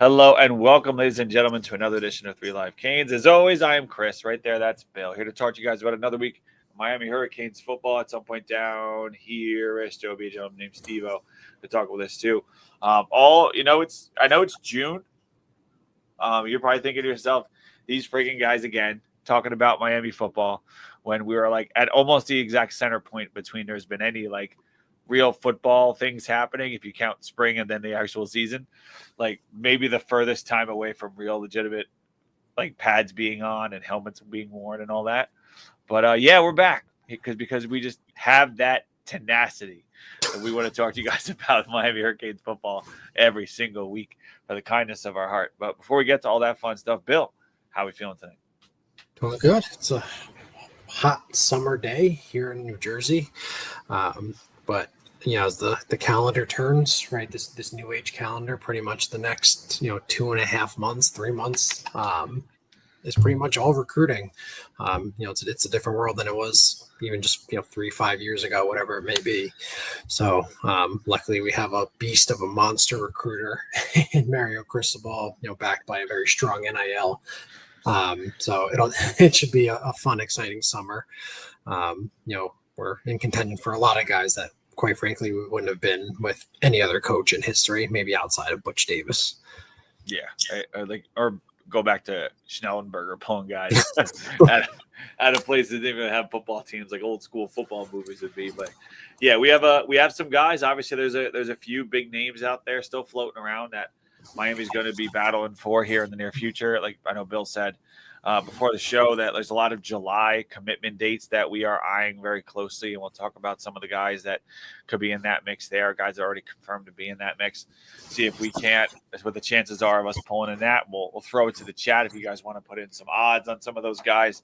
Hello and welcome, ladies and gentlemen, to another edition of Three Live Canes. As always, I am Chris. Right there, that's Bill. Here to talk to you guys about another week of Miami Hurricanes football. At some point down here, there'll be a gentleman named Steve-O to talk with us too. I know it's June. You're probably thinking to yourself, these freaking guys again talking about Miami football when we were like at almost the exact center point between there's been any like real football things happening, if you count spring and then the actual season, like maybe the furthest time away from real legitimate like pads being on and helmets being worn and all that. But yeah, we're back because we just have that tenacity that we want to talk to you guys about Miami Hurricanes football every single week for the kindness of our heart. But before we get to all that fun stuff, Bill, how are we feeling tonight? Doing good. It's a hot summer day here in New Jersey. But as the calendar turns, right, this new age calendar, pretty much the next 2.5 months, 3 months is pretty much all recruiting. It's a different world than it was even just 3-5 years ago, whatever it may be. So luckily we have a beast of a monster recruiter in Mario Cristobal, backed by a very strong NIL. So it should be a fun, exciting summer. We're in contention for a lot of guys that, quite frankly, we wouldn't have been with any other coach in history, maybe outside of Butch Davis. Yeah, or go back to Schnellenberger pulling guys at a place that didn't even have football teams, like old school football movies would be. But yeah, we have some guys. Obviously, there's a few big names out there still floating around that Miami's going to be battling for here in the near future. Like I know Bill said before the show that there's a lot of July commitment dates that we are eyeing very closely, and we'll talk about some of the guys that could be in that mix there, guys that are already confirmed to be in that mix. See if we can't, that's what the chances are of us pulling in that. We'll throw it to the chat if you guys want to put in some odds on some of those guys.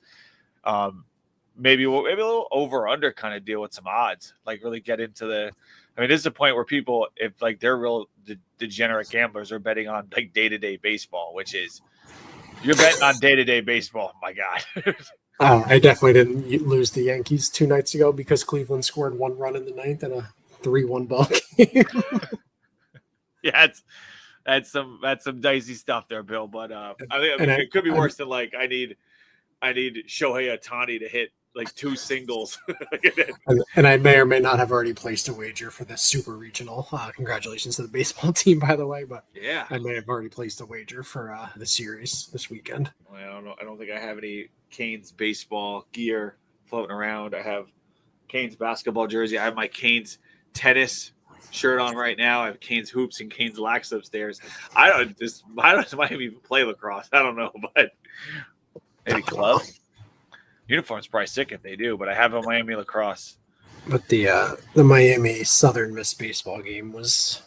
Maybe a little over-under kind of deal with some odds, like really get into the – I mean, this is a point where people, if like they're real degenerate gamblers, are betting on like day-to-day baseball, which is – you're betting on day-to-day baseball. My God. I definitely didn't lose the Yankees 2 nights ago because Cleveland scored 1 run in the 9th and a 3-1 ball game. Yeah, that's some dicey stuff there, Bill. But I mean, it could be worse than like I need Shohei Ohtani to hit like 2 singles. and I may or may not have already placed a wager for the Super Regional. Congratulations to the baseball team, by the way. But yeah, I may have already placed a wager for the series this weekend. Well, I don't think I have any Canes baseball gear floating around. I have Canes basketball jersey. I have my Canes tennis shirt on right now. I have Canes hoops and Canes lax upstairs. I don't Miami play lacrosse. I don't know, but maybe club. Uniform's probably sick if they do, but I have a Miami lacrosse. But the Miami Southern Miss baseball game was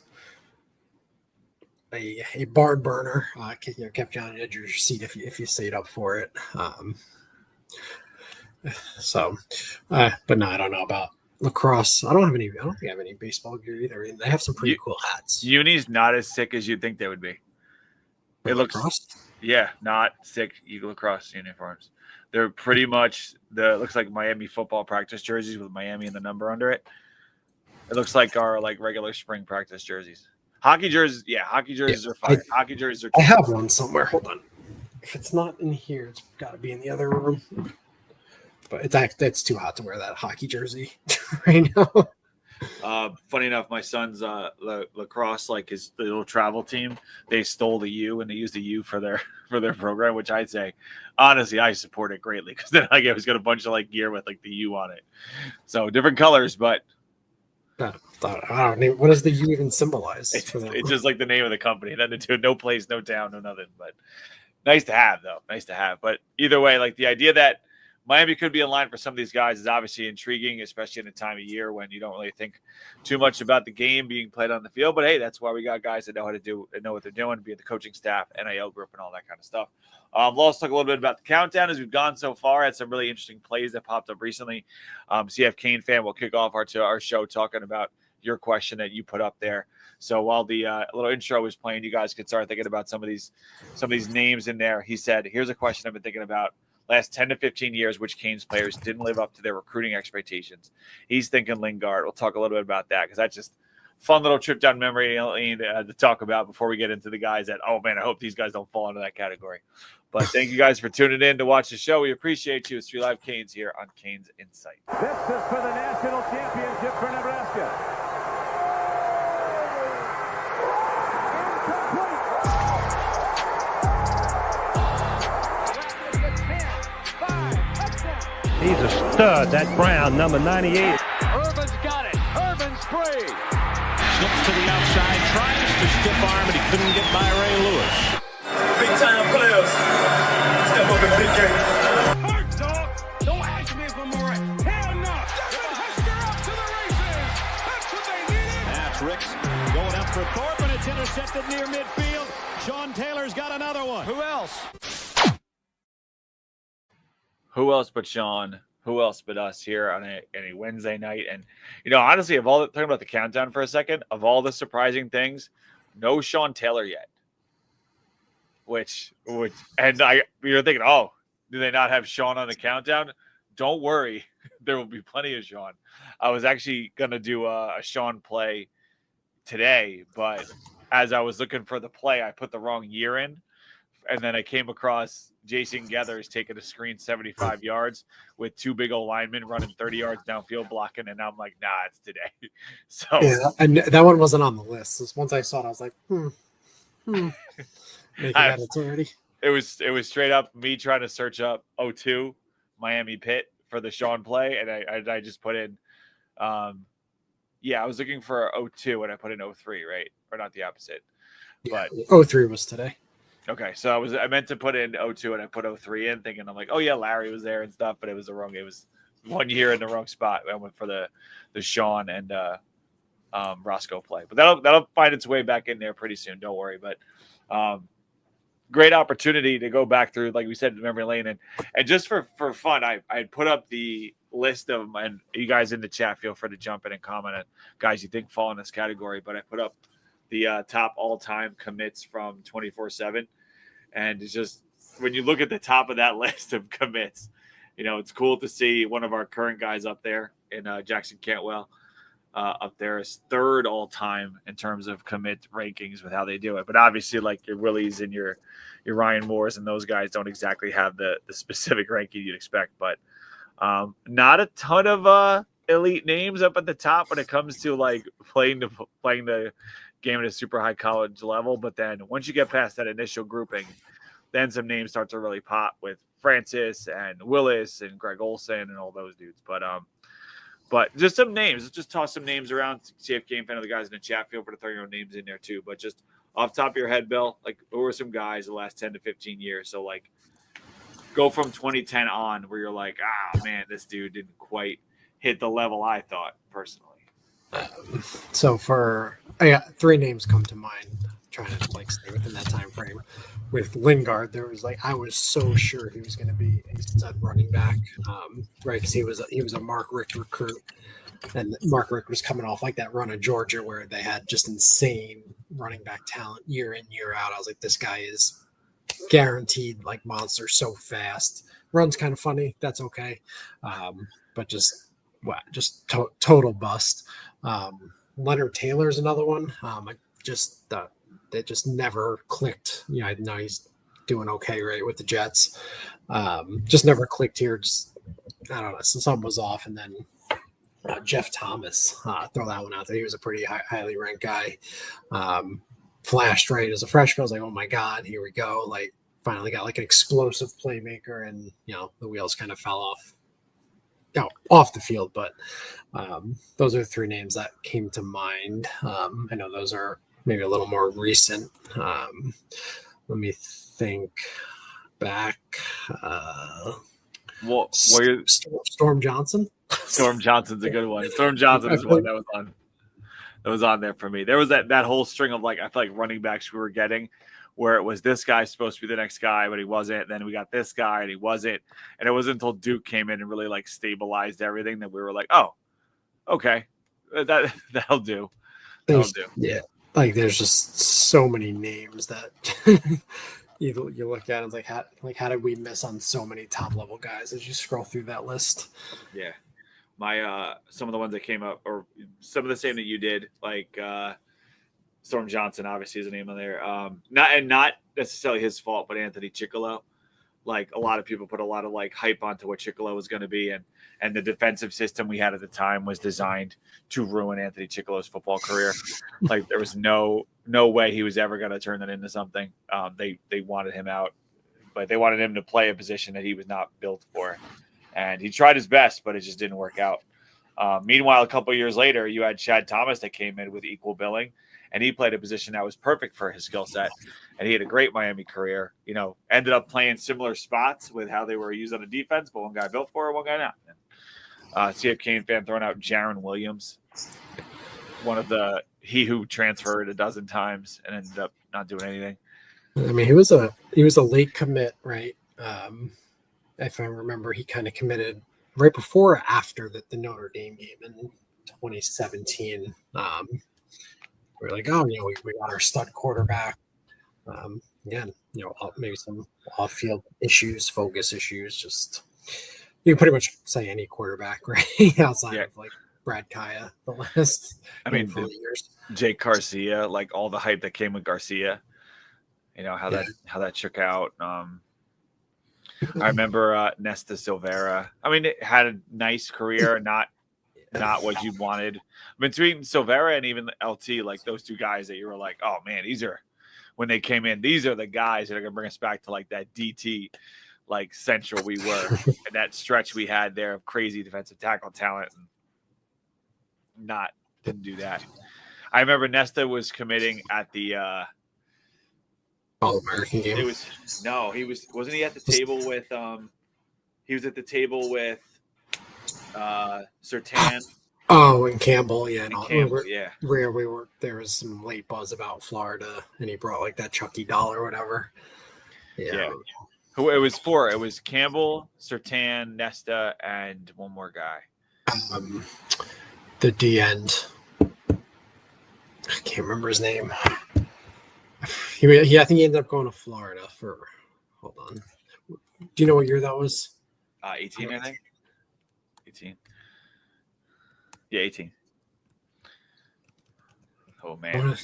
a barn burner. Kept you on the edge of your seat if you stayed up for it. But no, I don't know about lacrosse. I don't think I have any baseball gear either. They have some pretty cool hats. Uni's not as sick as you'd think they would be. It looks, not sick lacrosse uniforms. They're pretty much looks like Miami football practice jerseys with Miami and the number under it. It looks like our like regular spring practice jerseys. Hockey jerseys are fine. Hockey jerseys are. I have one somewhere. Hold on. If it's not in here, it's got to be in the other room. But it's too hot to wear that hockey jersey right now. Funny enough, my son's lacrosse, like his little travel team, they stole the U and they used the U for their program, which I'd say, honestly, I support it greatly because then like it was got a bunch of like gear with like the U on it, so different colors, but I don't know what does the U even symbolize? It's just like the name of the company. Then to no place, no town, no nothing. But nice to have, though. Nice to have. But either way, like the idea that Miami could be in line for some of these guys is obviously intriguing, especially in a time of year when you don't really think too much about the game being played on the field. But hey, that's why we got guys that know how to do and know what they're doing, be it the coaching staff, NIL group, and all that kind of stuff. Let's talk a little bit about the countdown as we've gone so far. Had some really interesting plays that popped up recently. CF Kane fan will kick off our show talking about your question that you put up there. So while the little intro was playing, you guys could start thinking about some of these names in there. He said, "Here's a question I've been thinking about. Last 10 to 15 years, which Canes players didn't live up to their recruiting expectations?" He's thinking Lingard. We'll talk a little bit about that because fun little trip down memory lane to talk about before we get into the guys that, oh man, I hope these guys don't fall into that category. But thank you guys for tuning in to watch the show. We appreciate you. It's 3 Live Canes here on Canes Insight. This is for the national championship for Nebraska. He's a stud, that Brown, number 98. Irvin's got it. Irvin's free. Slips to the outside, tries to stiff arm, and he couldn't get by Ray Lewis. Big time players. Step up in big game. Hard dog. Don't ask me for more. Hell no. Devin Hester up to the races. That's what they needed. That's Ricks going up for Thorpe, and it's intercepted near midfield. Sean Taylor's got another one. Who else? Who else but Sean? Who else but us here on a Wednesday night? And, honestly, talking about the countdown for a second, of all the surprising things, no Sean Taylor yet. You're thinking, oh, do they not have Sean on the countdown? Don't worry. There will be plenty of Sean. I was actually going to do a Sean play today, but as I was looking for the play, I put the wrong year in. And then I came across Jason Geathers taking a screen 75 yards with two big old linemen running 30 yards downfield blocking. And I'm like, nah, it's today. So yeah, and that one wasn't on the list. So once I saw it, I was like, Making edits already. It was straight up me trying to search up 02 Miami Pitt for the Sean play. And I just put in, I was looking for 02 and I put in 03, right? Or not the opposite. Yeah, But 03 was today. Okay, so I meant to put in 02 and I put 03 in, thinking I'm like, oh yeah, Larry was there and stuff, but it was 1 year in the wrong spot. I went for the Sean and Roscoe play, but that'll find its way back in there pretty soon. Don't worry. But great opportunity to go back through, like we said, the memory lane, and just for fun, I put up the list of them, and you guys in the chat feel free to jump in and comment on guys you think fall in this category. But I put up the top all-time commits from 24/7. And it's just, when you look at the top of that list of commits, it's cool to see one of our current guys up there in Jackson Cantwell up there is third all-time in terms of commit rankings with how they do it. But obviously, like your Willies and your Ryan Moores and those guys don't exactly have the specific ranking you'd expect. But not a ton of elite names up at the top when it comes to like playing the game at a super high college level. But then once you get past that initial grouping, then some names start to really pop with Francis and Willis and Greg Olson and all those dudes. But just some names. Let's just toss some names around. See if Game Fan of the guys in the chat feel free to throw your own names in there too. But just off the top of your head, Bill, like who are some guys the last 10 to 15 years? So like go from 2010 on where you're like, man, this dude didn't quite hit the level I thought personally. So I got three names come to mind, trying to like stay within that time frame. With Lingard, there was I was so sure he was going to be a stud running back, right? Because he was a Mark Richt recruit, and Mark Richt was coming off like that run of Georgia where they had just insane running back talent year in, year out. I was like, this guy is guaranteed like monster, so fast, runs kind of funny. That's okay, but just total bust. Leonard Taylor's another one. That just never clicked. I know he's doing okay, right, with the Jets. Just never clicked here. Just, I don't know. Something was off. And then Jeff Thomas, throw that one out there. He was a pretty highly ranked guy. Flashed right as a freshman. I was like, oh my God, here we go. Like finally got like an explosive playmaker, and the wheels kind of fell off the field. But those are three names that came to mind. I know those are maybe a little more recent. Let me think back. Storm Johnson. Storm Johnson's a good one. Storm Johnson is one that was on there for me. There was that whole string of I feel like running backs we were getting where it was this guy supposed to be the next guy, but he wasn't. Then we got this guy and he wasn't. And it wasn't until Duke came in and really stabilized everything that we were like, oh, okay, that'll do. Yeah. There's just so many names that you look at and it's how did we miss on so many top level guys as you scroll through that list? Yeah. some of the ones that came up, or some of the same that you did, like Storm Johnson, obviously is a name on there. Not necessarily his fault, but Anthony Chickolo. Like a lot of people put a lot of like hype onto what Chickolo was going to be, and the defensive system we had at the time was designed to ruin Anthony Chickolo's football career. Like there was no way he was ever going to turn that into something. They wanted him out, but they wanted him to play a position that he was not built for, and he tried his best, but it just didn't work out. Meanwhile, a couple of years later, you had Chad Thomas that came in with equal billing, and he played a position that was perfect for his skill set. And he had a great Miami career, ended up playing similar spots with how they were used on the defense, but one guy built for it, one guy not. CF Kane fan throwing out Jaron Williams, he who transferred a dozen times and ended up not doing anything. I mean, he was a late commit, right? If I remember, he kind of committed right before or after the Notre Dame game in 2017. We're like, we got our stud quarterback. Again, maybe some off-field issues, focus issues. Just you can pretty much say any quarterback, right? Outside of like Brad Kaya, the last years. Jake Garcia, like all the hype that came with Garcia. How that shook out. I remember Nesta Silvera. I mean, it had a nice career, not what you wanted. Between Silvera and even LT, like those two guys that you were like, oh man, when they came in, these are the guys that are going to bring us back to like that DT, like central we were, and that stretch we had there of crazy defensive tackle talent. And didn't do that. I remember Nesta was committing at the All-American game. Wasn't he at the table with he was at the table with Sertan. Oh, and Campbell, yeah. There was some late buzz about Florida, and he brought like that Chucky doll or whatever. Yeah. Who it was for? It was Campbell, Sertan, Nesta, and one more guy. The D end. I can't remember his name. I think he ended up going to Florida for. Hold on. Do you know what year that was? 18, I think. 18. Yeah, 18. Oh man,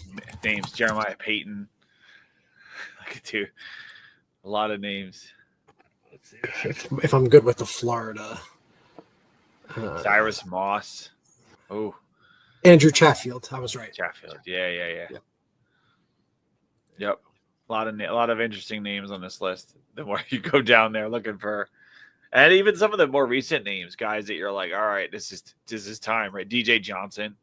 names: Jeremiah Payton. Look at you. A lot of names. Let's see if I'm good with the Florida. Cyrus Moss. Oh, Andrew Chatfield. I was right. Chatfield. Yeah. Yep. A lot of interesting names on this list. The more you go down there looking for. And even some of the more recent names, guys that you're like, all right, this is time, right? DJ Johnson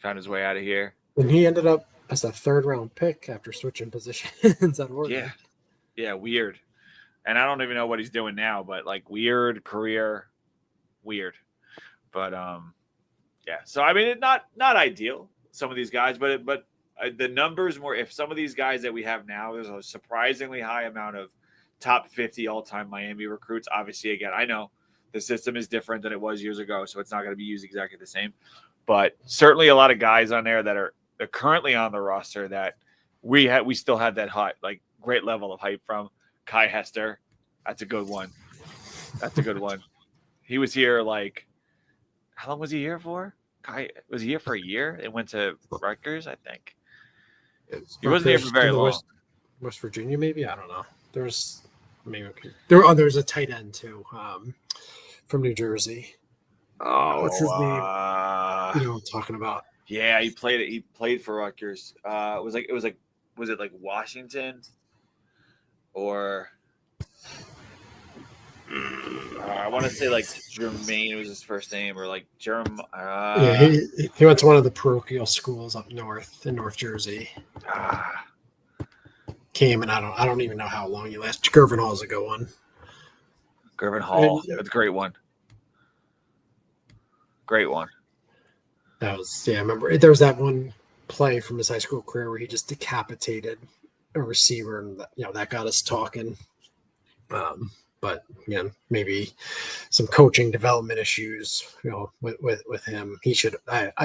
found his way out of here. And he ended up as a third-round pick after switching positions at Oregon. Yeah, weird. And I don't even know what he's doing now, but like weird career, weird. But yeah. So I mean, not ideal. Some of these guys, but the numbers more. If some of these guys that we have now, there's a surprisingly high amount of top 50 all-time Miami recruits. Obviously, again, I know the system is different than it was years ago, so it's not going to be used exactly the same. But certainly a lot of guys on there that are currently on the roster that we still have that like great level of hype from. Kai Hester, that's a good one. He was here like, how long was he here for? Kai was he here for a year? It went to Rutgers, I think. He wasn't here for very long. West Virginia, maybe? I don't know. There's there's a tight end too, from New Jersey. Oh, what's his name? You know what I'm talking about? Yeah, he played for Rutgers. Was it like Washington or I want to say like Jermaine was his first name, or like he went to one of the parochial schools up north in North Jersey. Came and I don't even know how long he lasted. Gervin Hall's a good one. Gervin Hall, that's a great one. Great one. That was I remember there was that one play from his high school career where he just decapitated a receiver, and that got us talking. But maybe some coaching development issues, with him. He should.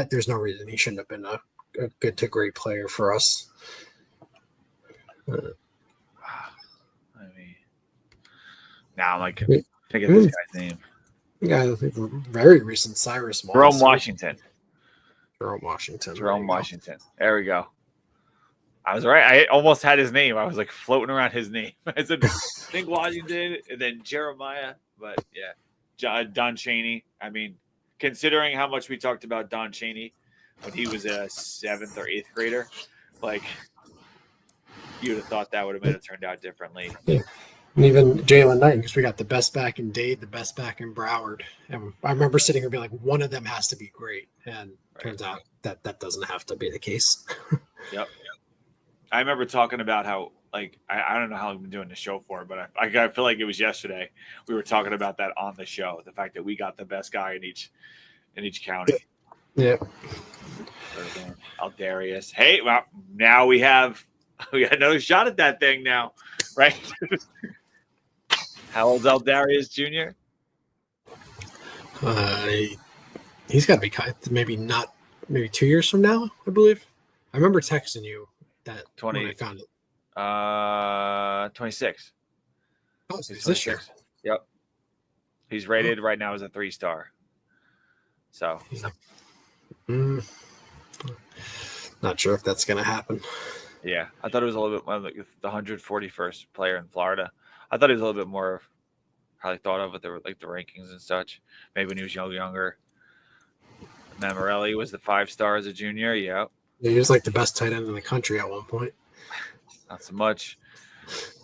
There's no reason he shouldn't have been a good to great player for us. I mean, now I'm like thinking this guy's name. Yeah, very recent Cyrus Moss. Jerome Washington. Jerome Washington. Jerome Washington. There we go. I was right. I almost had his name. I was like floating around his name. I said, think Washington and then Jeremiah. But yeah, Don Chaney. I mean, considering how much we talked about Don Chaney when he was a 7th or 8th grader, like you would have thought that would have turned out differently. Yeah. And even Jalen Knight, because we got the best back in Dade, the best back in Broward. And I remember sitting here being like, one of them has to be great. And turns out that doesn't have to be the case. Yep. I remember talking about how, like, I don't know how I've been doing the show for, but I feel like it was yesterday. We were talking about that on the show, the fact that we got the best guy in each county. Yeah. Aldarius. Hey, well, now we got another shot at that thing now, right? How old's Aldarius Jr.? He's got to be maybe 2 years from now, I believe. I remember texting you that 20, when I found it. 26. Oh, so he's this year. Yep. He's rated right now as a 3-star. So. Not sure if that's going to happen. Yeah, I thought it was a little bit more like the 141st player in Florida. I thought he was a little bit more highly thought of with the rankings and such. Maybe when he was younger. Mammarelli was the 5-star as a junior. Yeah, he was like the best tight end in the country at one point. Not so much.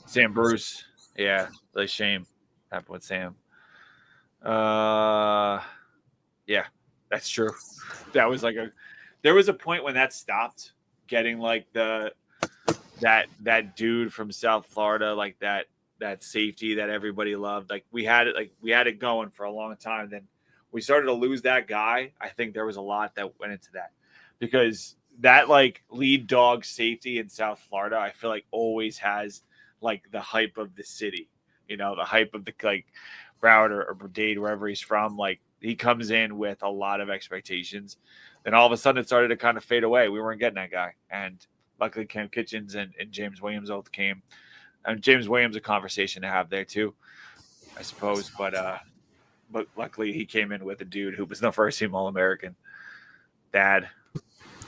Sam Bruce. Yeah, really shame happened with Sam. Yeah, that's true. That was there was a point when that stopped getting like that dude from South Florida, like that safety that everybody loved. Like we had it going for a long time. Then we started to lose that guy. I think there was a lot that went into that because that like lead dog safety in South Florida, I feel like always has like the hype of the city, the hype of the like Broward or Dade, wherever he's from. Like he comes in with a lot of expectations. Then all of a sudden it started to kind of fade away. We weren't getting that guy. And luckily Cam Kitchens and James Williams both came. And James Williams, a conversation to have there too, I suppose. But luckily he came in with a dude who was the first-team All-American. Dad.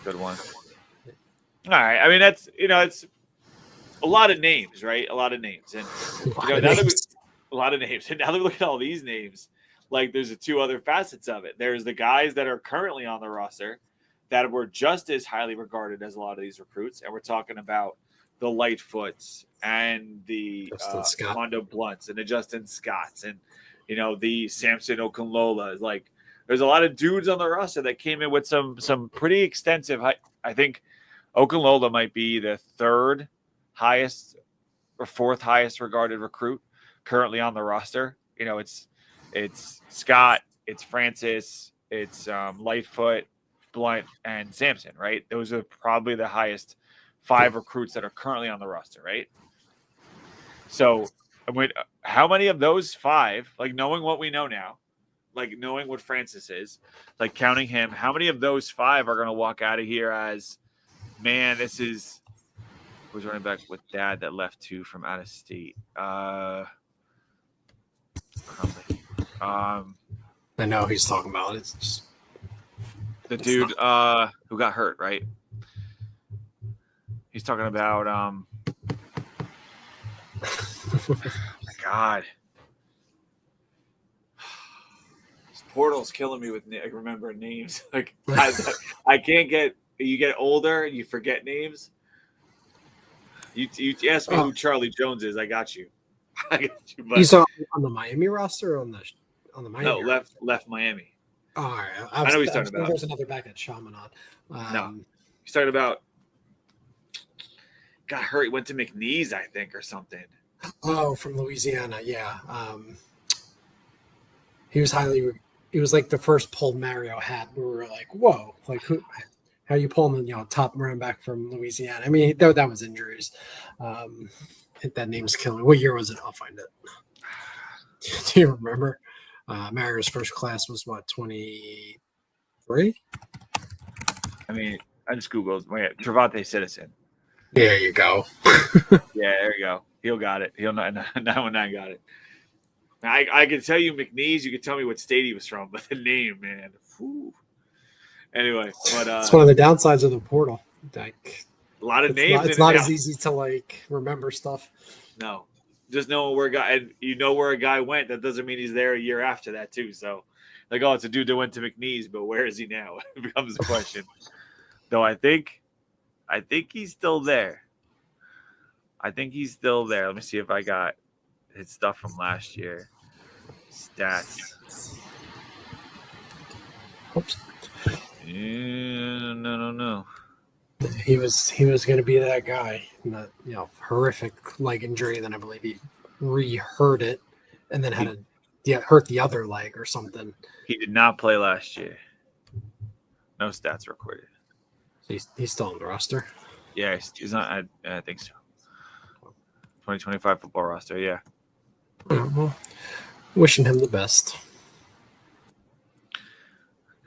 Good one. All right. I mean, that's, it's a lot of names, right? A lot of names. And a lot of names. And now that we look at all these names, like there's the two other facets of it. There's the guys that are currently on the roster that were just as highly regarded as a lot of these recruits. And we're talking about the Lightfoots and the Mondo Blunts and the Justin Scotts and, the Samson Okunlolas. Like there's a lot of dudes on the roster that came in with some pretty extensive. I think Okunlola might be the 3rd highest or 4th highest regarded recruit currently on the roster. It's Scott, it's Francis, it's Lightfoot, Blunt, and Sampson, right? Those are probably the highest 5 recruits that are currently on the roster, right? So, how many of those 5, like knowing what we know now, like knowing what Francis is, like counting him, how many of those 5 are going to walk out of here as, man, this is who's running back with Dad that left too from out of state? I know he's talking about. It's just the dude who got hurt, right? He's talking about my God. This portal's killing me with remembering names. Like I can't get. You get older, you forget names. You asked me who Charlie Jones is. I got you. But he's on the Miami roster or on the Miami? No, left Miami. Oh, all right. I know he's talking about. There's another back at Chaminade. No, he's talking about. Got hurt. He went to McNeese, I think, or something. Oh, from Louisiana, yeah. He was like the first pull Mario had. We were like, whoa, like who? How you pulling the top running back from Louisiana? I mean, that was injuries. That name's killing me. What year was it? I'll find it. Do you remember? Mario's first class was what, 23? I mean, I just Googled. Wait, Trevante Citizen. There you go. Yeah, there you go. He'll got it. He'll 919 got it. I can tell you McNeese. You can tell me what state he was from, but the name, man. Whew. Anyway, but it's one of the downsides of the portal. Like, a lot of it's names. It's not as easy to like remember stuff. No, just knowing where a guy, and you know where a guy went. That doesn't mean he's there a year after that too. So, like, oh, it's a dude that went to McNeese, but where is he now? It becomes a question. Though I think he's still there. Let me see if I got his stuff from last year. Stats. Oops. No. He was going to be that guy. That horrific leg injury. Then I believe he re-hurt it, and then had hurt the other leg or something. He did not play last year. No stats recorded. He's still on the roster. Yeah, he's not. I think so. 2025 football roster. Yeah. Well, wishing him the best.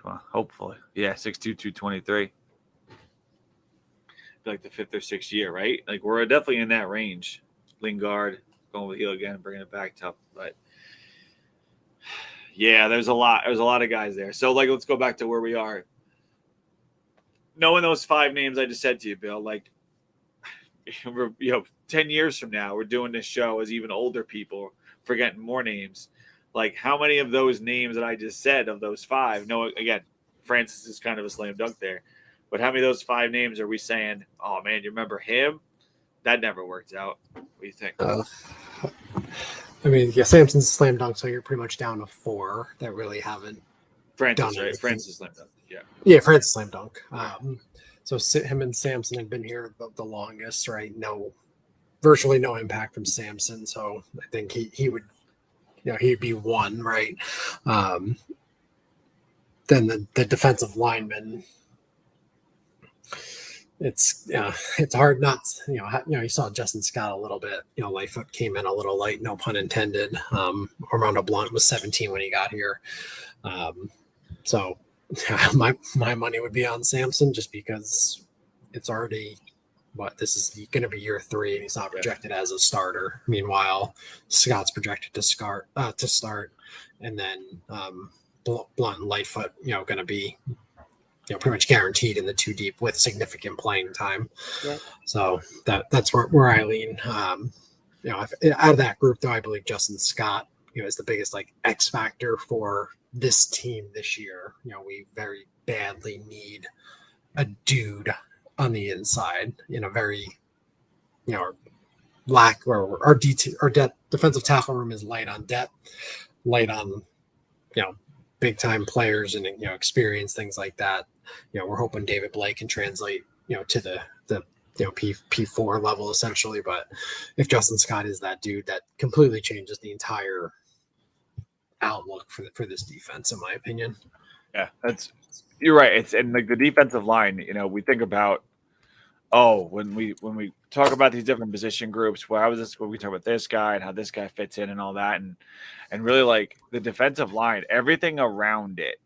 Come on, hopefully. Yeah, 6'2", 223. Like the 5th or 6th year, right? Like we're definitely in that range. Lingard going with heel again, bringing it back tough, but yeah, there's a lot of guys there. So like, let's go back to where we are. Knowing those 5 names I just said to you, Bill, like, 10 years from now, we're doing this show as even older people, forgetting more names. Like, how many of those names that I just said, of those 5? No, again, Francis is kind of a slam dunk there. But how many of those 5 names are we saying, oh, man, you remember him? That never worked out. What do you think? I mean, yeah, Samson's slam dunk, so you're pretty much down to 4 that really haven't Francis, done right? anything. Francis slam dunk. Yeah. Yeah, Francis slam dunk. So him and Samson have been here the longest, right? Virtually no impact from Samson. So I think he would, he'd be 1, right? Then the defensive lineman. It's hard not, you saw Justin Scott a little bit, Lightfoot came in a little light, no pun intended. Armando Blunt was 17 when he got here. So my money would be on Samson just because it's already, this is going to be year 3 and he's not projected as a starter. Meanwhile, Scott's projected to start, and then Blunt and Lightfoot, going to be, pretty much guaranteed in the 2 deep with significant playing time. Yeah. So that's where Eileen, out of that group, though, I believe Justin Scott, is the biggest X factor for this team this year. We very badly need a dude on the inside in a very, lack or our defensive tackle room is light on depth, light on, big time players and experience, things like that. We're hoping David Blake can translate, to the P4 level essentially. But if Justin Scott is that dude, that completely changes the entire outlook for this defense, in my opinion. Yeah, you're right. It's and the defensive line. We think about when we talk about these different position groups. Well, how is this? When we talk about this guy and how this guy fits in and all that, and really the defensive line, everything around it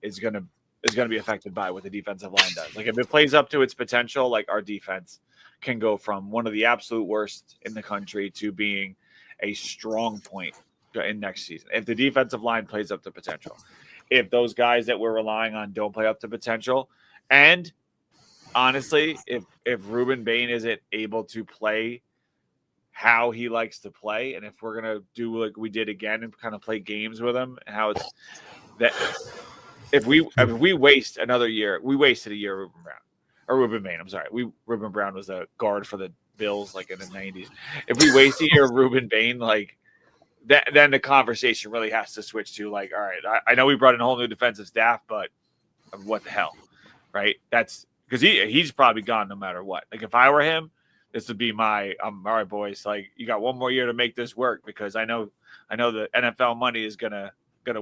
is gonna be affected by what the defensive line does. If it plays up to its potential, our defense can go from one of the absolute worst in the country to being a strong point in next season. If the defensive line plays up to potential, if those guys that we're relying on don't play up to potential, and honestly, if Ruben Bain isn't able to play how he likes to play, and if we're gonna do like we did again and kind of play games with him, how it's that if we waste another year, we wasted a year of Ruben Bain. I'm sorry, Ruben Brown was a guard for the Bills in the 90s. If we waste a year of Ruben Bain, then the conversation really has to switch to all right, I know we brought in a whole new defensive staff, but what the hell, right? That's because he's probably gone no matter what. If I were him, this would be all right, boys. You got one more year to make this work because I know the NFL money is gonna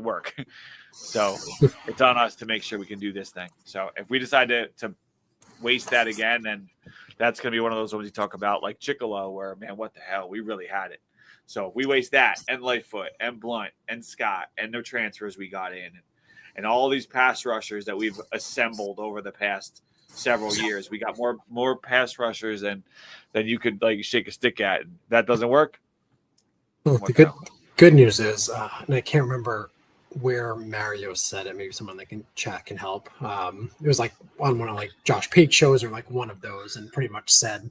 work. So it's on us to make sure we can do this thing. So if we decide to waste that again, then that's gonna be one of those ones you talk about like Chicolo, where man, what the hell, we really had it. So if we waste that and Lightfoot and Blunt and Scott and the transfers we got in and all these pass rushers that we've assembled over the past several years, we got more pass rushers than you could shake a stick at. That doesn't work. Well, the good news is, and I can't remember where Mario said it. Maybe someone that can chat can help. It was like on one of like Josh Pate shows or like one of those, and pretty much said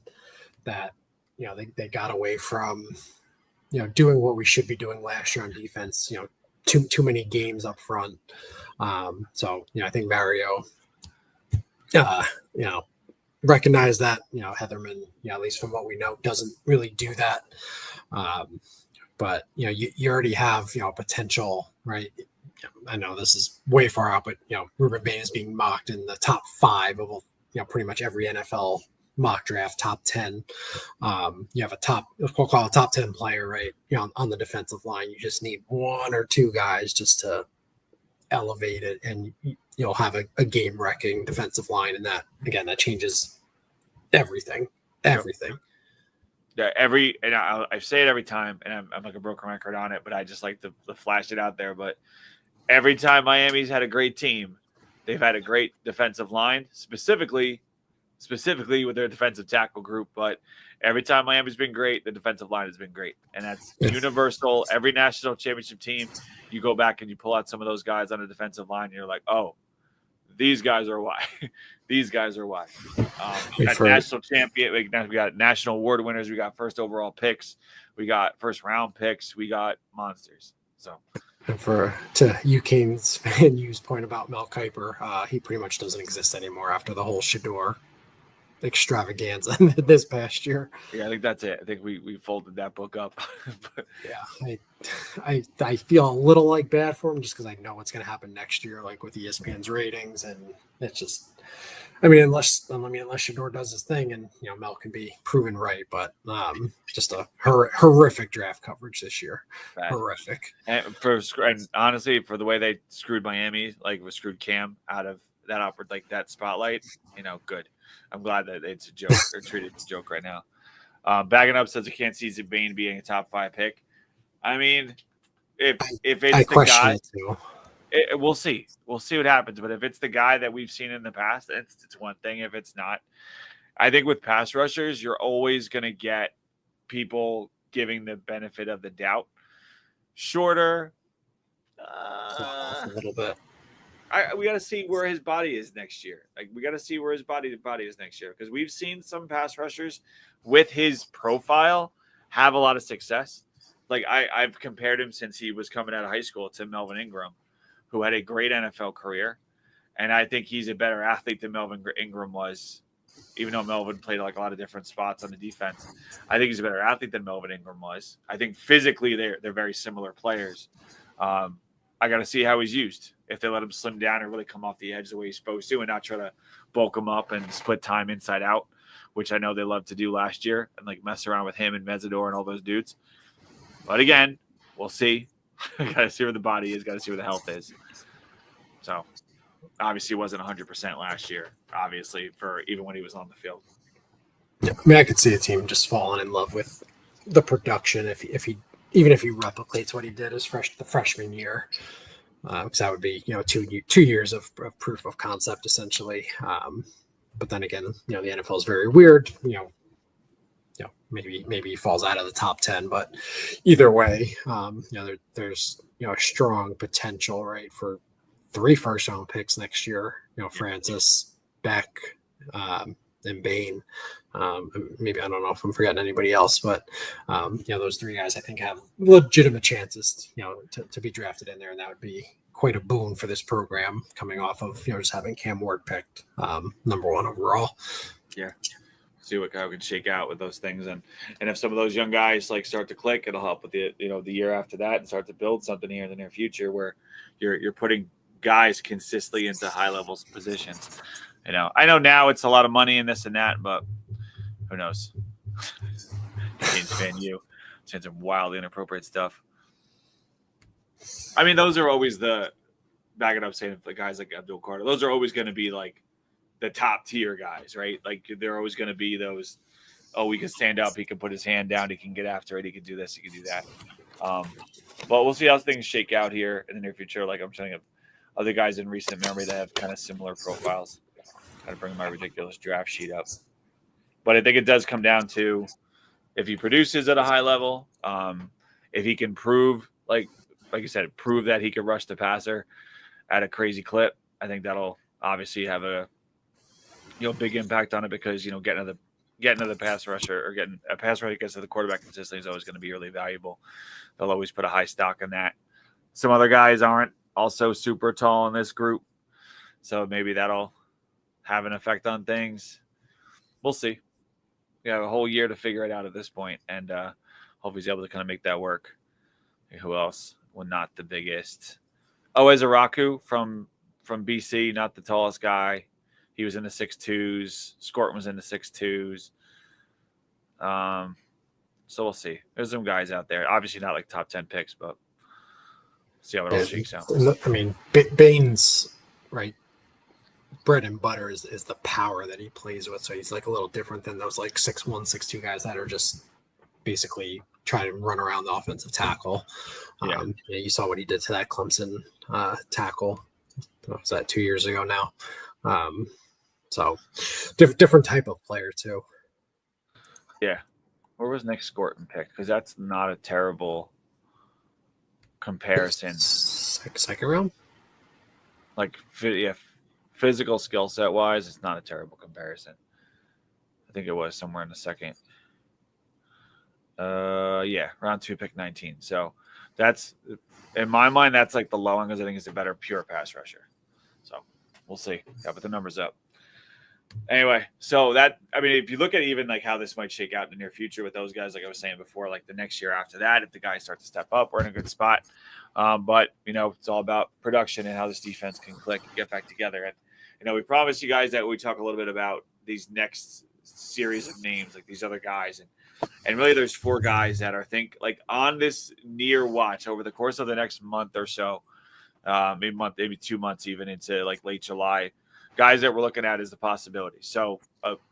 that they got away from doing what we should be doing last year on defense. Too many games up front. So I think Mario, recognize that Heatherman, at least from what we know, doesn't really do that. But you already have potential, right? I know this is way far out, but Ruben Bain is being mocked in the top 5 of pretty much every NFL mock draft, top 10. You have we'll call a top 10 player, right? On the defensive line, you just need 1 or 2 guys just to elevate it, and you'll have a game wrecking defensive line, and that changes everything. Yeah, I say it every time, and I'm like a broken record on it, but I just like to flash it out there. But every time Miami's had a great team, they've had a great defensive line, specifically with their defensive tackle group. But every time Miami's been great, the defensive line has been great, and that's universal. Every national championship team, you go back and you pull out some of those guys on the defensive line, and you're like, oh, these guys are why. These guys are why. We got national champion. We got national award winners. We got first overall picks. We got first round picks. We got monsters. So, and to UCane's fan used point about Mel Kiper, he pretty much doesn't exist anymore after the whole Shador extravaganza this past year. Yeah, I think that's it. I think we folded that book up. But, yeah, I feel a little like bad for him just because I know what's going to happen next year, like with ESPN's ratings, and it's just, unless Shador does his thing and Mel can be proven right, but just a horrific draft coverage this year. Bad. Horrific. And honestly, for the way they screwed Miami, like we screwed Cam out of that upward, like that spotlight, good. I'm glad that it's a joke or treated as a joke right now. Bagging up says I can't see Zabane being a top 5 pick. If it's the guy, we'll see. We'll see what happens. But if it's the guy that we've seen in the past, it's one thing. If it's not, I think with pass rushers, you're always going to get people giving the benefit of the doubt. Shorter, a little bit. We got to see where his body is next year. Like we got to see where his body is next year, because we've seen some pass rushers with his profile have a lot of success. Like I've compared him since he was coming out of high school to Melvin Ingram, who had a great NFL career, and I think he's a better athlete than Melvin Ingram was, even though Melvin played like a lot of different spots on the defense. I think he's a better athlete than Melvin Ingram was. I think physically they're very similar players. I got to see how he's used. If they let him slim down and really come off the edge the way he's supposed to, and not try to bulk him up and split time inside out, which I know they loved to do last year, and like mess around with him and Mesidor and all those dudes. But again, we'll see. Got to see where the body is. Got to see where the health is. So obviously it wasn't 100% last year, obviously, for even when he was on the field. Yeah, I could see a team just falling in love with the production if he replicates what he did the freshman year. Because that would be 2 years of proof of concept essentially. But then again, the NFL is very weird. Maybe he falls out of the top 10, but either way, there's a strong potential, right, for 3 first-round picks next year. Francis, Beck, and Bain. Maybe I don't know if I'm forgetting anybody else, but those 3 guys I think have legitimate chances, to be drafted in there, and that would be quite a boon for this program coming off of just having Cam Ward picked number 1 overall. Yeah, see how it can shake out with those things, and if some of those young guys like start to click, it'll help with the year after that and start to build something here in the near future where you're putting guys consistently into high levels positions. I know now it's a lot of money and this and that, but who knows? Fan you saying some wildly inappropriate stuff. Those are always the backing up saying the guys like Abdul Carter. Those are always going to be like the top tier guys, right? Like they're always going to be those. Oh, we can stand up. He can put his hand down. He can get after it. He can do this. He can do that. But we'll see how things shake out here in the near future. Like I'm trying to other guys in recent memory that have kind of similar profiles. Got to bring my ridiculous draft sheet up. But I think it does come down to if he produces at a high level, if he can prove, like you said, prove that he can rush the passer at a crazy clip, I think that'll obviously have a big impact on it, because getting to the pass rusher, or getting a pass rusher gets to the quarterback consistently, is always going to be really valuable. They'll always put a high stock in that. Some other guys aren't also super tall in this group, so maybe that'll have an effect on things. We'll see. We have a whole year to figure it out at this point, and hope he's able to kind of make that work. Who else? Well, not the biggest. Ezaraku from BC, not the tallest guy. He was in the 6'2s. Scorton was in the 6'2s. So we'll see. There's some guys out there. Obviously not like top 10 picks, but see how it all shakes out. I mean, Baines, right? Bread and butter is the power that he plays with. So he's like a little different than those like 6'1", 6'2" guys that are just basically trying to run around the offensive tackle. Yeah. You saw what he did to that Clemson tackle. Was that 2 years ago now? So different type of player too. Yeah. Where was Nick Scorton picked? Because that's not a terrible comparison. Second round? Like, physical skill set wise, it's not a terrible comparison. I think it was somewhere in the second. Round 2, pick 19. So that's, in my mind, that's like the low end, because I think it's a better pure pass rusher. So we'll see. Yeah, but the numbers up. Anyway, so that, I mean, if you look at even like how this might shake out in the near future with those guys, like I was saying before, like the next year after that, if the guys start to step up, we're in a good spot. But it's all about production and how this defense can click and get back together. And we promised you guys that we talk a little bit about these next series of names, like these other guys, and really there's 4 guys that are like on this near watch over the course of the next month or so, maybe 2 months, even into like late July. Guys that we're looking at as the possibility. So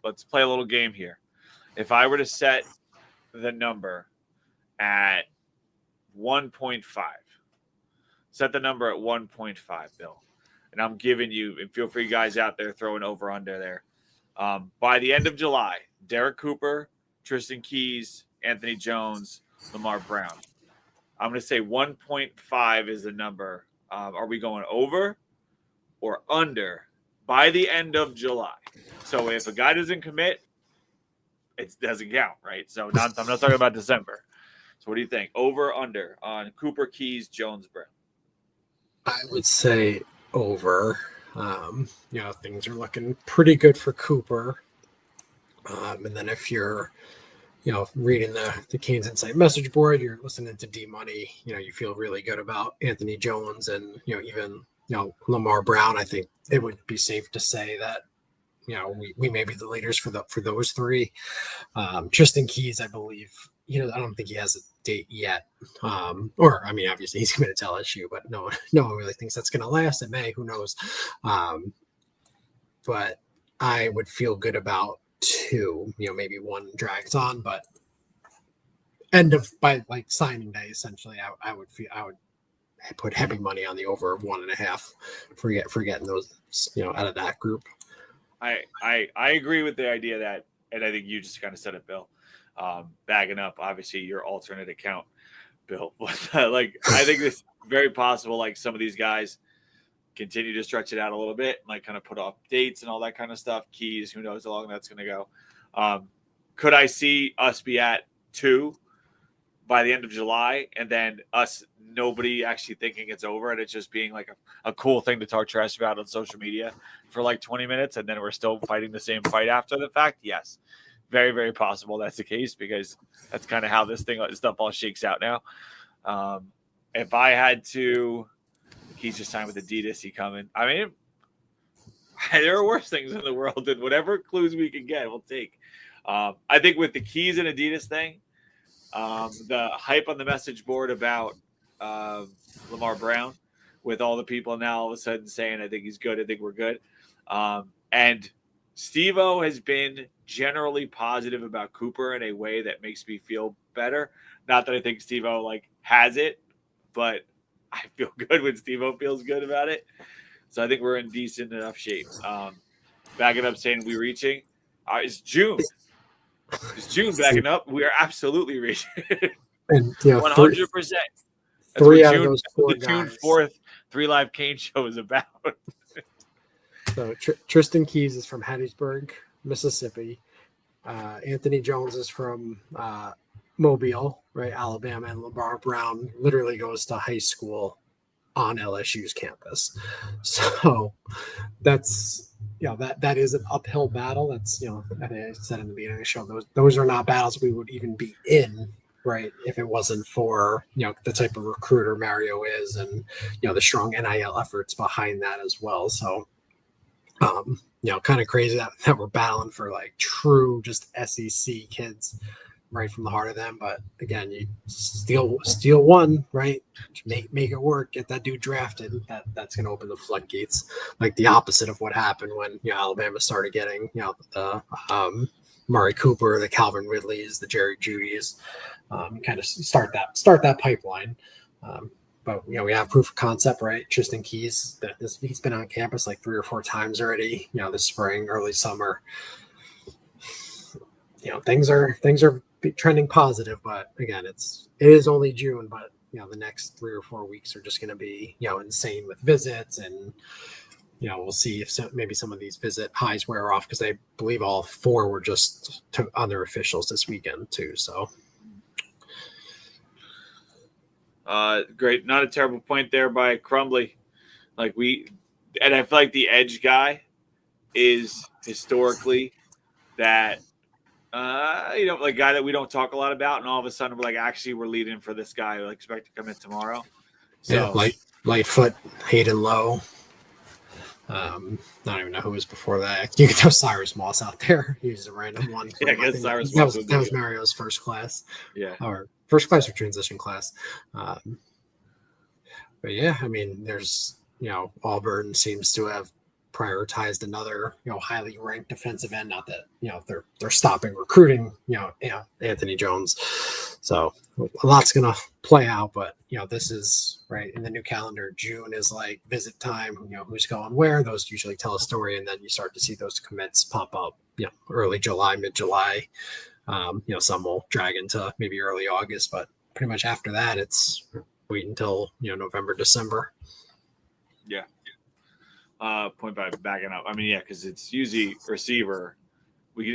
let's play a little game here. If I were to set the number at 1.5, set the number at 1.5, Bill. And I'm giving you, and feel free guys out there throwing over under there. By the end of July, Derek Cooper, Tristan Keys, Anthony Jones, Lamar Brown. I'm going to say 1.5 is the number. Are we going over or under by the end of July? So if a guy doesn't commit, it doesn't count, right? So I'm not talking about December. So what do you think? Over or under on Cooper, Keys, Jones, Brown? I would say over. Things are looking pretty good for Cooper. And then if you're, reading the Canes Insight message board, you're listening to D-Money, you feel really good about Anthony Jones and, even Lamar Brown. I think it would be safe to say that, we may be the leaders for those 3. Tristan Keys, I believe, I don't think he has a date yet. Obviously he's going to tell LSU, but no one really thinks that's going to last. It may, who knows? But I would feel good about 2, maybe 1 drags on, but by like signing day, essentially, I would put heavy money on the over of 1.5 for getting those, out of that group. I agree with the idea that, and I think you just kind of said it, Bill, bagging up, obviously your alternate account, Bill, but I think it's very possible, like some of these guys continue to stretch it out a little bit, like kind of put off dates and all that kind of stuff. Keys, who knows how long that's going to go. Could I see us be at 2 by the end of July, and then nobody actually thinking it's over, and it's just being like a cool thing to talk trash about on social media for like 20 minutes, and then we're still fighting the same fight after the fact? Yes. Very, very possible that's the case, because that's kind of how this stuff all shakes out now. If I had to, he's just signed with Adidas. He coming. I mean, there are worse things in the world than whatever clues we can get, we'll take. I think with the Keys and Adidas thing, the hype on the message board about Lamar Brown, with all the people now all of a sudden saying, I think he's good, I think we're good. And Steve-O has been generally positive about Cooper in a way that makes me feel better. Not that I think Steve-O has it, but I feel good when Steve-O feels good about it. So I think we're in decent enough shape. Backing up, saying we're reaching. It's June. It's June backing up. We are absolutely reaching. And 100%. Three out of those four the June guys. 4th 3 Live Cane show is about. So Tristan Keys is from Hattiesburg, Mississippi. Anthony Jones is from Mobile, right, Alabama, and Lamar Brown literally goes to high school on LSU's campus. So that's that is an uphill battle. That's I said in the beginning of the show, those are not battles we would even be in, right, if it wasn't for the type of recruiter Mario is, and the strong NIL efforts behind that as well. So kind of crazy that we're battling for like true just SEC kids right from the heart of them. But again, you steal one, right? Make it work. Get that dude drafted. That's going to open the floodgates. Like the opposite of what happened when Alabama started getting the Murray Cooper, the Calvin Ridleys, the Jerry Judys, kind of start that pipeline. But we have proof of concept, right? Tristan Keys, he's been on campus like 3 or 4 times already. This spring, early summer. Things are trending positive, but again, it is only June. But the next 3 or 4 weeks are just going to be insane with visits, and we'll see if maybe some of these visit highs wear off, because I believe all 4 were just to other officials this weekend too. So. Great. Not a terrible point there by Crumbly. I feel like the edge guy is historically that, guy that we don't talk a lot about. And all of a sudden we're leading for this guy. I expect to come in tomorrow. So Lightfoot, Hayden Lowe. I don't even know who was before that. You could throw Cyrus Moss out there. He's a random one. I guess Cyrus Moss. That was Mario's first class. Yeah. Or first class or transition class. But yeah, I mean, there's, Auburn seems to have prioritized another, highly ranked defensive end. Not that, they're stopping recruiting, Anthony Jones. So a lot's going to play out, but, this is right in the new calendar. June is like visit time, who's going where. Those usually tell a story. And then you start to see those commits pop up, early July, mid-July. Some will drag into maybe early August, but pretty much after that, it's wait until, November, December. Yeah. Point by backing up. I mean, yeah, because it's usually receiver.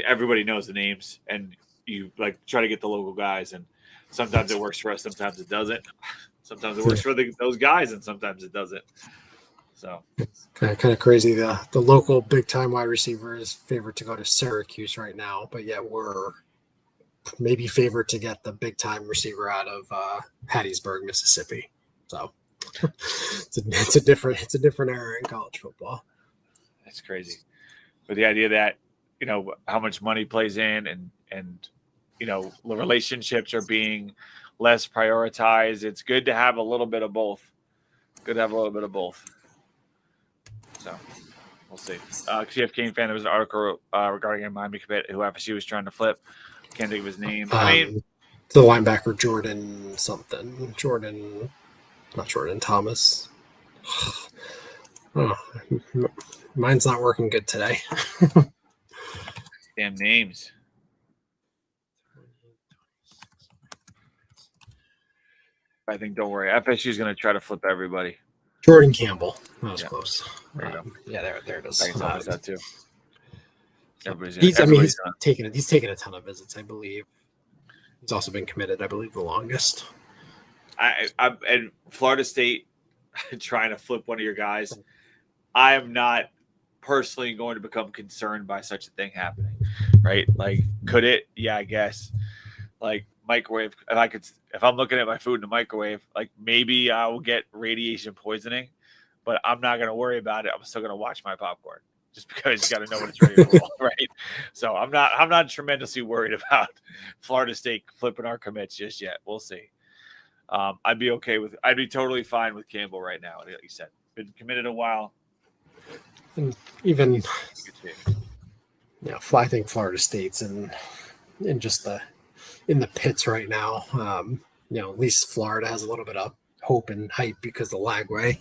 Everybody knows the names, and you try to get the local guys, and sometimes it works for us, sometimes it doesn't. Sometimes it works for those guys, and sometimes it doesn't. So kind of crazy. The local big time wide receiver is favored to go to Syracuse right now, but yet we're maybe favored to get the big time receiver out of Hattiesburg, Mississippi. So it's a different era in college football. That's crazy. But the idea that how much money plays in, and the relationships are being less prioritized. It's good to have a little bit of both. So we'll see. CF Kane fan, there was an article regarding a Miami commit who FSU was trying to flip. Can't think of his name. The linebacker not Jordan Thomas. Oh, mine's not working good today. Damn names. I think, don't worry. FSU is going to try to flip everybody. Jordan Campbell. That was close. There you go. Yeah, there it is. I can tell that too. He's taken a ton of visits, I believe. He's also been committed, I believe, the longest. And Florida State trying to flip one of your guys. I am not personally going to become concerned by such a thing happening, right? Could it? Yeah, I guess. Microwave. If I'm looking at my food in the microwave, maybe I will get radiation poisoning, but I'm not going to worry about it. I'm still going to watch my popcorn just because you got to know when it's ready to roll, right? So I'm not tremendously worried about Florida State flipping our commits just yet. We'll see. I'd be totally fine with Campbell right now. Like you said, been committed a while. And even, I think Florida State's in the pits right now. At least Florida has a little bit of hope and hype because of the Lagway.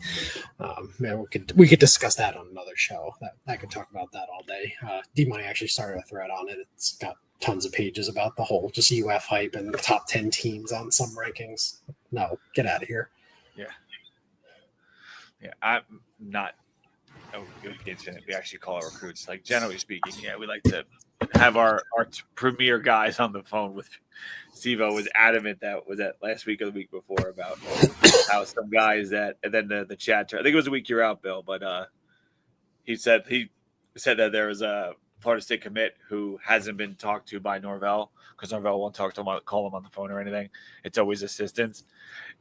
We could discuss that on another show. That I could talk about that all day. D-Money actually started a thread on it. It's got tons of pages about the whole just UF hype and the top 10 teams on some rankings. No, get out of here. Yeah, I'm not. Oh, we actually call our recruits. Like, generally speaking, we like to have our premier guys on the phone with. Steve-O was adamant that was that last week or the week before about how some guys that, and then the chat. I think it was a week you're out, Bill, but he said that there was a Florida State commit who hasn't been talked to by Norvell because Norvell won't talk to him, call him on the phone or anything. It's always assistants,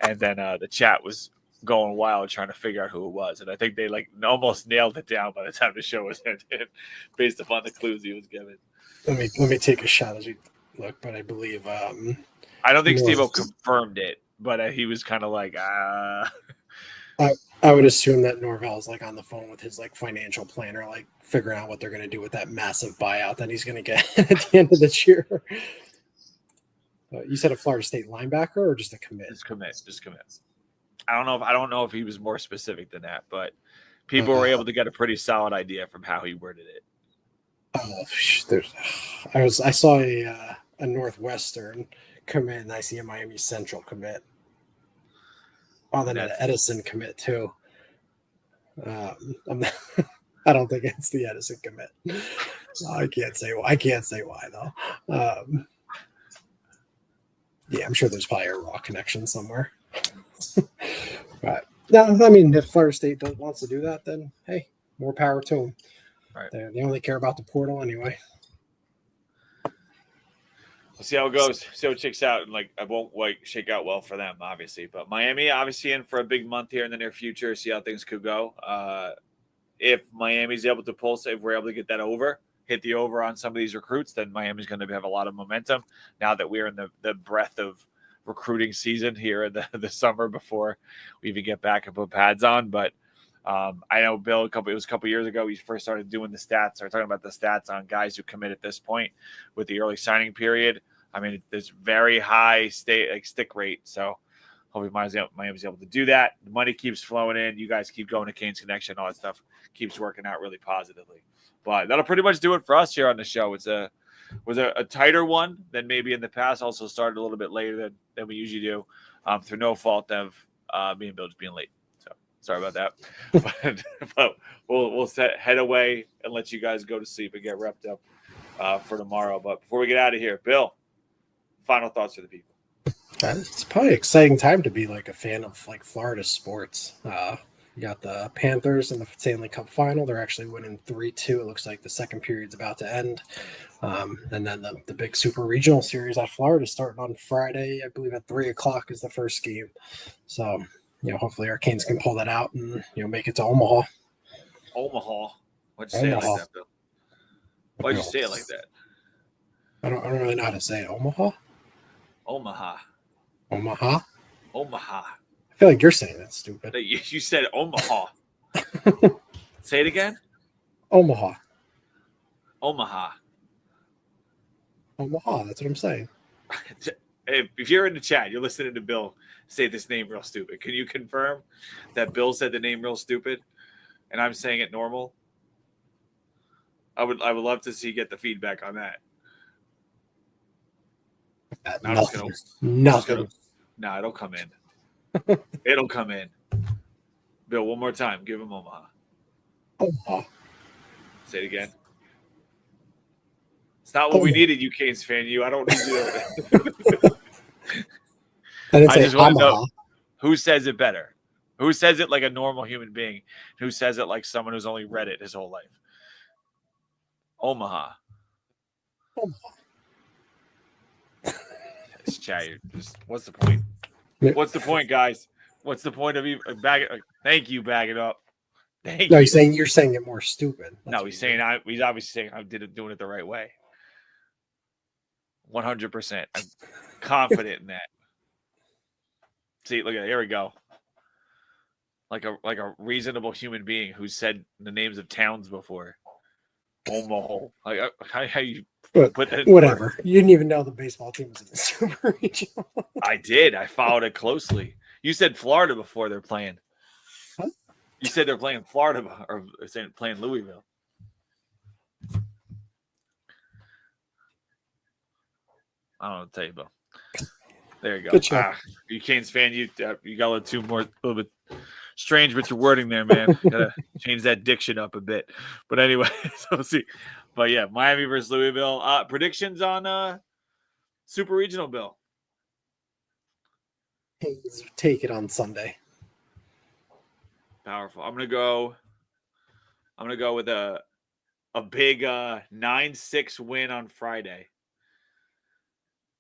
and then the chat was going wild trying to figure out who it was, and I think they almost nailed it down by the time the show was ended, based upon the clues he was given. Let me take a shot as we look, but I believe I don't think Steve-O confirmed it, but he was kind of like I would assume that Norvell's on the phone with his financial planner, figuring out what they're going to do with that massive buyout that he's going to get at the end of this year. You said a Florida State linebacker or just a commit? Just commit. I don't know if he was more specific than that, but people were able to get a pretty solid idea from how he worded it. I saw a Northwestern commit, and I see a Miami Central commit. Oh, then an Edison commit too. I don't think it's the Edison commit. I can't say why though. Yeah, I'm sure there's probably a raw connection somewhere. But no, I mean, if Florida State wants to do that, then hey, more power to them. Right. They only care about the portal anyway. We'll see how it goes. See how it shakes out. And it won't shake out well for them, obviously. But Miami, obviously, in for a big month here in the near future. See how things could go. If Miami's able to pulse, if we're able to get that over, hit the over on some of these recruits, then Miami's going to have a lot of momentum. Now that we're in the breadth of recruiting season here in the summer before we even get back and put pads on, but. I know Bill. It was a couple years ago. We first started doing the stats, or talking about the stats on guys who commit at this point with the early signing period. I mean, there's very high stick rate. So hopefully Miami's able to do that. The money keeps flowing in. You guys keep going to Canes Connection. All that stuff keeps working out really positively. But that'll pretty much do it for us here on the show. Was a tighter one than maybe in the past. Also started a little bit later than we usually do, through no fault of me and Bill just being late. Sorry about that, but we'll head away and let you guys go to sleep and get wrapped up for tomorrow. But before we get out of here, Bill, final thoughts for the people. It's probably an exciting time to be a fan of Florida sports. You got the Panthers in the Stanley Cup final. They're actually winning 3-2. It looks like the second period's about to end. And then the big super regional series at Florida starting on Friday. I believe at 3:00 is the first game. So. Hopefully our Canes can pull that out and, make it to Omaha. Omaha? Why'd you say it like that, Bill? Why'd you say it like that? I don't really know how to say it. Omaha? Omaha. Omaha? Omaha. I feel like you're saying that stupid. You said Omaha. Say it again? Omaha. Omaha. Omaha, that's what I'm saying. If you're in the chat, you're listening to Bill say this name real stupid. Can you confirm that Bill said the name real stupid and I'm saying it normal? I would love to get the feedback on that. Nothing. No, it'll come in. It'll come in. Bill, one more time. Give him Omaha. Omaha. Say it again. It's not what we needed, you Canes fan. I don't need you. I just want to know who says it better. Who says it like a normal human being? Who says it like someone who's only read it his whole life? Omaha. This chat. What's the point? What's the point, guys? What's the point of even thank you, bag it up. Thank you. You're saying it more stupid. No, he's obviously saying I doing it the right way. 100%. I'm confident in that. See, look at it. Here we go. Like a reasonable human being who said the names of towns before. Omaha. How you put that? Whatever. You didn't even know the baseball team was in the Super Regional. I did. I followed it closely. You said Florida before they're playing. Huh? You said they're playing Florida or playing Louisville. I don't know what to tell you, Bill. There you go. Good show. You Canes fan, you got a little bit strange with your wording there, man. Gotta change that diction up a bit. But anyway, so we'll see. But yeah, Miami versus Louisville. Predictions on Super Regional, Bill. Take it on Sunday. Powerful. I'm gonna go with a big 9-6 win on Friday.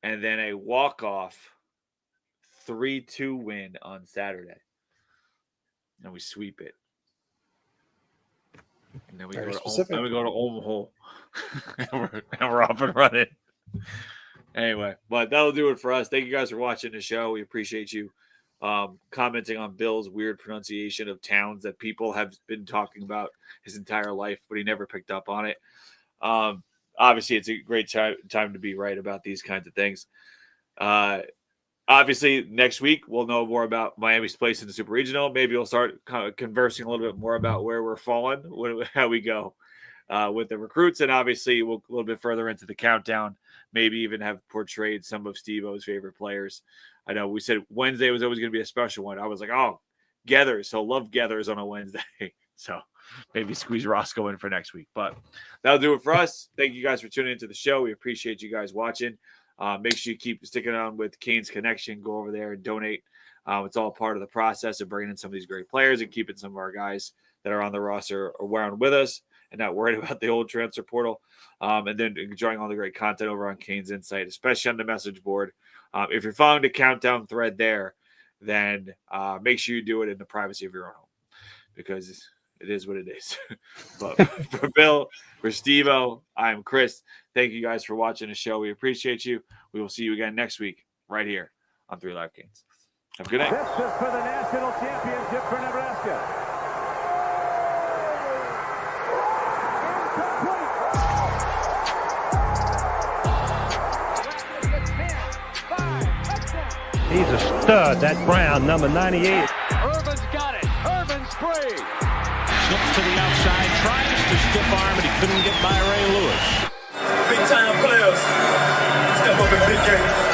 And then a walk-off 3-2 win on Saturday. And we sweep it. And then we go to Omaha. and we're off and running. Anyway, but that'll do it for us. Thank you guys for watching the show. We appreciate you commenting on Bill's weird pronunciation of towns that people have been talking about his entire life, but he never picked up on it. Obviously, it's a great time to be right about these kinds of things. Obviously, next week, we'll know more about Miami's place in the Super Regional. Maybe we'll start kind of conversing a little bit more about where we're falling, how we go with the recruits. And obviously, we'll a little bit further into the countdown, maybe even have portrayed some of Steve-O's favorite players. I know we said Wednesday was always going to be a special one. I was like, oh, Gethers. So love Gethers on a Wednesday. So maybe squeeze Roscoe in for next week. But that'll do it for us. Thank you guys for tuning into the show. We appreciate you guys watching. Make sure you keep sticking on with Canes Connection. Go over there and donate. It's all part of the process of bringing in some of these great players and keeping some of our guys that are on the roster around with us and not worried about the old transfer portal. And then enjoying all the great content over on Canes Insight, especially on the message board. If you're following the countdown thread there, then make sure you do it in the privacy of your own home because it is what it is. But for Bill, for Steve-O, I'm Chris. Thank you guys for watching the show. We appreciate you. We will see you again next week right here on 3 Live Canes. Have a good night. This is for the national championship for Nebraska. He's a stud, that Brown, number 98. Irvin's got it. Irvin's free. Slips to the outside, tries to stiff arm, but he couldn't get by Ray Lewis. Big time players. Step up in big games.